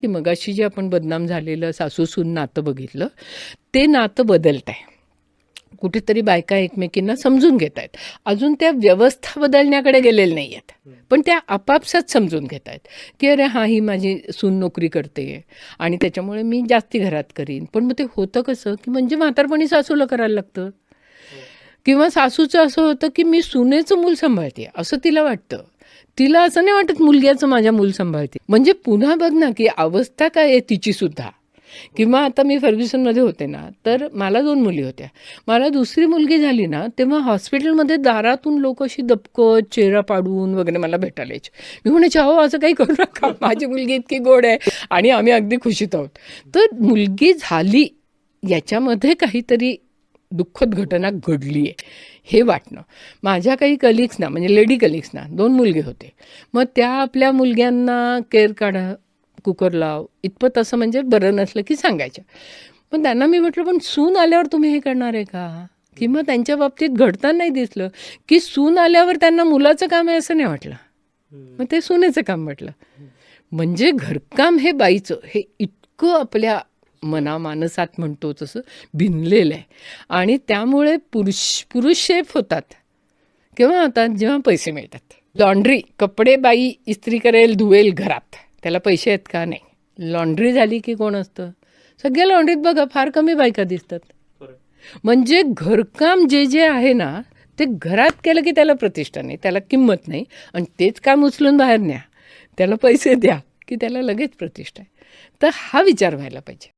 की मगाशी जे आपण बदनाम झालेलं सासू-सून नातं बघितलं, ते नातं बदलत आहे. कुठेतरी बायका एकमेकींना समजून घेत आहेत. अजून त्या व्यवस्था बदलण्याकडे गेलेल्या नाही आहेत. पण त्या आपापसात समजून घेत आहेत, की अरे हां, ही माझी सून नोकरी करते आणि त्याच्यामुळे मी जास्ती घरात करीन. पण मग ते होतं कसं, की म्हणजे म्हातारपणी सासूला करायला लागतं किंवा सासूचं असं होतं, की मी सुनेचं मूल सांभाळते असं तिला वाटतं. तिला असं नाही वाटत मुलग्याचं माझ्या मूल सांभाळते. म्हणजे पुन्हा बघ ना, की अवस्था काय आहे तिची सुद्धा. किंवा आता मी फर्ग्युसनमध्ये होते ना, तर मला 2 मुली होत्या. मला दुसरी मुलगी झाली ना, तेव्हा हॉस्पिटलमध्ये दारातून लोकं अशी दबकत, चेहरा पाडून वगैरे मला भेटायला यायचे. मी म्हणायचे, "अहो, असं काही करू नका. माझी मुलगी इतकी गोड आहे आणि आम्ही अगदी खुशीत आहोत." तर मुलगी झाली याच्यामध्ये काहीतरी दुःखद घटना घडली आहे, हे वाटणं. माझ्या काही कलीग्सना म्हणजे लेडी कलीग्सना 2 मुलगे होते. मग त्या आपल्या मुलग्यांना केअर काढा, कुकर लाव, इतपत असं म्हणजे बरं नसलं की सांगायच्या. पण त्यांना मी म्हटलं, "पण सून आल्यावर तुम्ही हे करणार आहे का?" किंवा त्यांच्या बाबतीत घडताना नाही दिसलं, की सून आल्यावर त्यांना मुलाचं काम आहे असं नाही वाटलं. मग ते सुनेचं काम वाटलं. म्हणजे घरकाम हे बाईचं हे इतकं आपल्या मनामानसात म्हणतो तसं भिनलेलं आहे आणि त्यामुळे पुरुष शेफ होतात केव्हा होतात जेव्हा पैसे मिळतात. लॉन्ड्री कपडे बाई इस्त्री करेल धुवेल घरात, त्याला पैसे आहेत का? नाही. लॉन्ड्री झाली की कोण असतं? सगळ्या लॉन्ड्रीत बघा फार कमी बायका दिसतात. म्हणजे घरकाम जे जे आहे ना ते घरात केलं की त्याला प्रतिष्ठा नाही, त्याला किंमत नाही आणि तेच काम उचलून बाहेर न्या, त्याला पैसे द्या की त्याला लगेच प्रतिष्ठा आहे. तर हा विचार व्हायला पाहिजे.